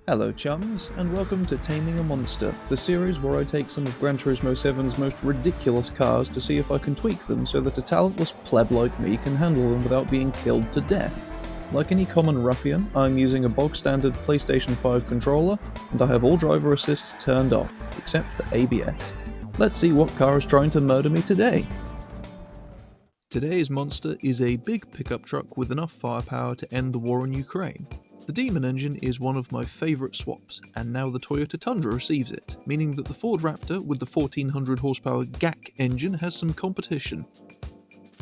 Hello chums, and welcome to Taming a Monster, the series where I take some of Gran Turismo 7's most ridiculous cars to see if I can tweak them so that a talentless pleb like me can handle them without being killed to death. Like any common ruffian, I'm using a bog-standard PlayStation 5 controller, and I have all driver assists turned off, except for ABS. Let's see what car is trying to murder me today! Today's monster is a big pickup truck with enough firepower to end the war in Ukraine. The Demon engine is one of my favourite swaps, and now the Toyota Tundra receives it, meaning that the Ford Raptor with the 1400 horsepower GAC engine has some competition.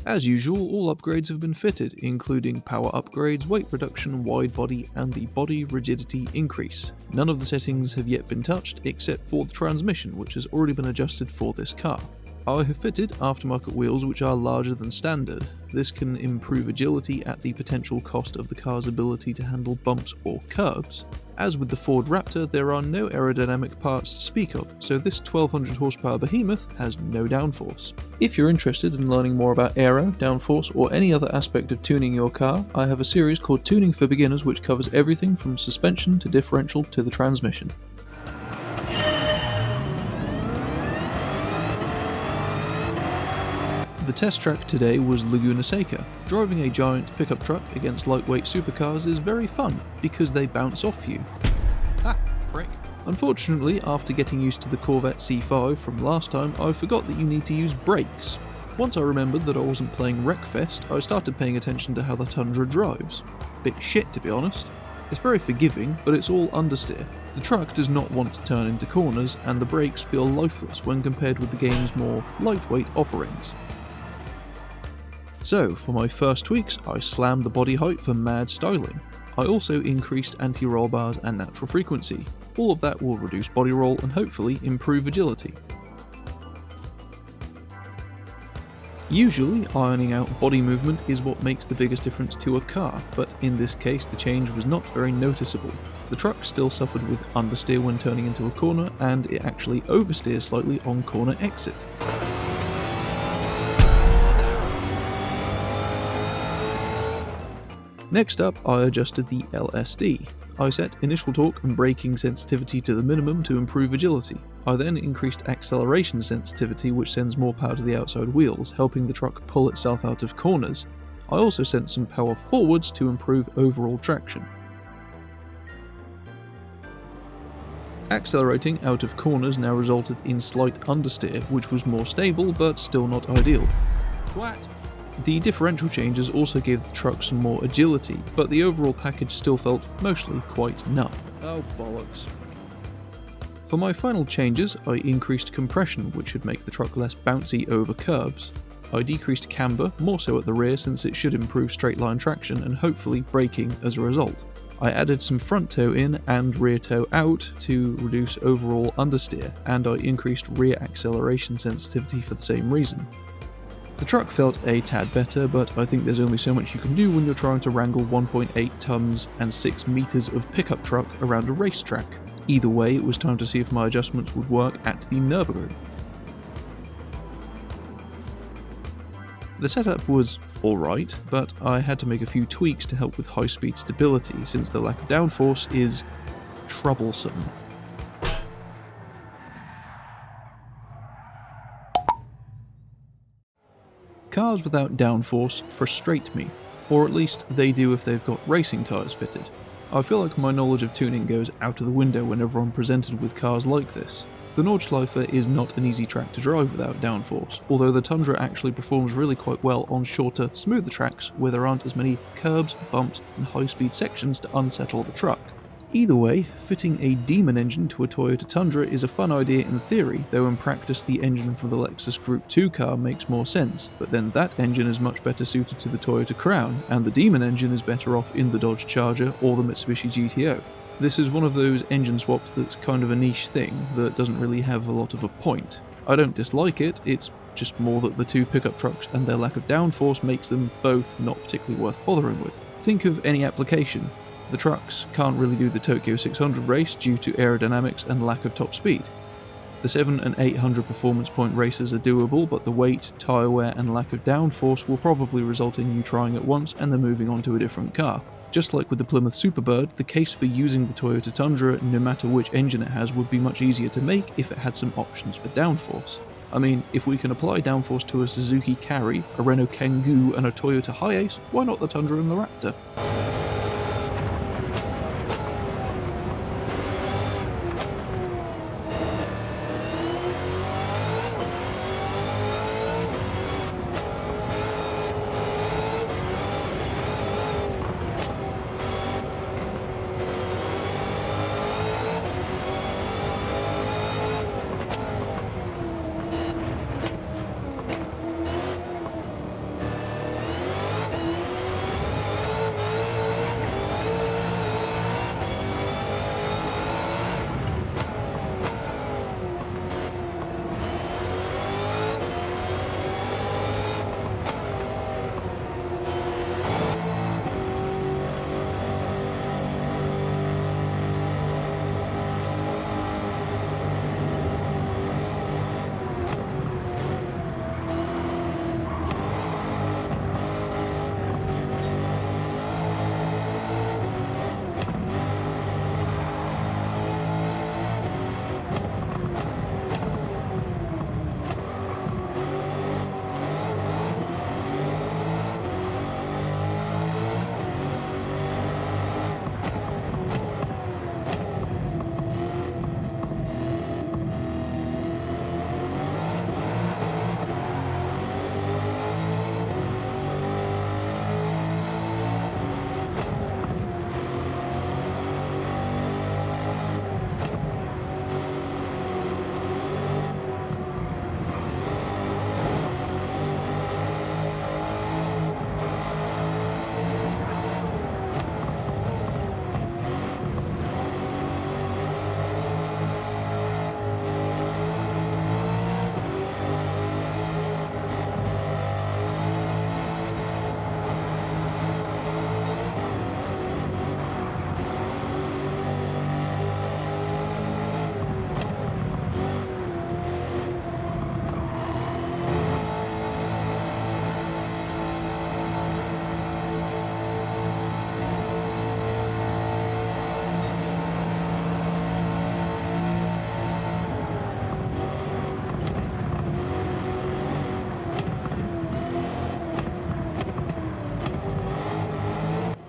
As usual, all upgrades have been fitted, including power upgrades, weight reduction, wide body, and the body rigidity increase. None of the settings have yet been touched, except for the transmission, which has already been adjusted for this car. I have fitted aftermarket wheels which are larger than standard. This can improve agility at the potential cost of the car's ability to handle bumps or curbs. As with the Ford Raptor, there are no aerodynamic parts to speak of, so this 1200 horsepower behemoth has no downforce. If you're interested in learning more about aero, downforce, or any other aspect of tuning your car, I have a series called Tuning for Beginners which covers everything from suspension to differential to the transmission. The test track today was Laguna Seca. Driving a giant pickup truck against lightweight supercars is very fun, because they bounce off you. Ha! Prick. Unfortunately, after getting used to the Corvette C5 from last time, I forgot that you need to use brakes. Once I remembered that I wasn't playing Wreckfest, I started paying attention to how the Tundra drives. Bit shit, to be honest. It's very forgiving, but it's all understeer. The truck does not want to turn into corners, and the brakes feel lifeless when compared with the game's more lightweight offerings. So, for my first tweaks, I slammed the body height for mad styling. I also increased anti-roll bars and natural frequency. All of that will reduce body roll and hopefully improve agility. Usually, ironing out body movement is what makes the biggest difference to a car, but in this case the change was not very noticeable. The truck still suffered with understeer when turning into a corner, and it actually oversteers slightly on corner exit. Next up, I adjusted the LSD. I set initial torque and braking sensitivity to the minimum to improve agility. I then increased acceleration sensitivity, which sends more power to the outside wheels, helping the truck pull itself out of corners. I also sent some power forwards to improve overall traction. Accelerating out of corners now resulted in slight understeer, which was more stable but still not ideal. Twat! The differential changes also gave the truck some more agility, but the overall package still felt mostly quite numb. Oh bollocks. For my final changes, I increased compression, which should make the truck less bouncy over curbs. I decreased camber, more so at the rear since it should improve straight line traction and hopefully braking as a result. I added some front toe in and rear toe out to reduce overall understeer, and I increased rear acceleration sensitivity for the same reason. The truck felt a tad better, but I think there's only so much you can do when you're trying to wrangle 1.8 tons and 6 meters of pickup truck around a racetrack. Either way, it was time to see if my adjustments would work at the Nurburgring. The setup was alright, but I had to make a few tweaks to help with high-speed stability, since the lack of downforce is troublesome. Cars without downforce frustrate me, or at least they do if they've got racing tyres fitted. I feel like my knowledge of tuning goes out of the window whenever I'm presented with cars like this. The Nordschleife is not an easy track to drive without downforce, although the Tundra actually performs really quite well on shorter, smoother tracks where there aren't as many curbs, bumps, and high-speed sections to unsettle the truck. Either way, fitting a Demon engine to a Toyota Tundra is a fun idea in theory, though in practice the engine from the Lexus Group 2 car makes more sense, but then that engine is much better suited to the Toyota Crown, and the Demon engine is better off in the Dodge Charger or the Mitsubishi GTO. This is one of those engine swaps that's kind of a niche thing, that doesn't really have a lot of a point. I don't dislike it, it's just more that the two pickup trucks and their lack of downforce makes them both not particularly worth bothering with. Think of any application. The trucks can't really do the Tokyo 600 race due to aerodynamics and lack of top speed. The 700 and 800 performance point races are doable, but the weight, tyre wear and lack of downforce will probably result in you trying it once and then moving on to a different car. Just like with the Plymouth Superbird, the case for using the Toyota Tundra, no matter which engine it has, would be much easier to make if it had some options for downforce. I mean, if we can apply downforce to a Suzuki Carry, a Renault Kangoo, and a Toyota Hiace, why not the Tundra and the Raptor?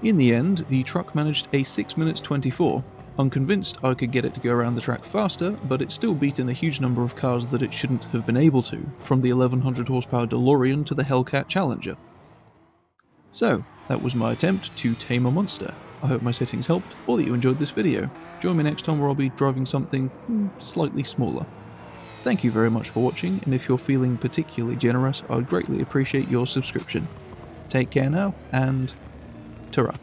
In the end, the truck managed a 6 minutes 24. I'm convinced I could get it to go around the track faster, but it's still beaten a huge number of cars that it shouldn't have been able to, from the 1100 horsepower DeLorean to the Hellcat Challenger. So, that was my attempt to tame a monster. I hope my settings helped, or that you enjoyed this video. Join me next time where I'll be driving something slightly smaller. Thank you very much for watching, and if you're feeling particularly generous, I'd greatly appreciate your subscription. Take care now, and ta-ra.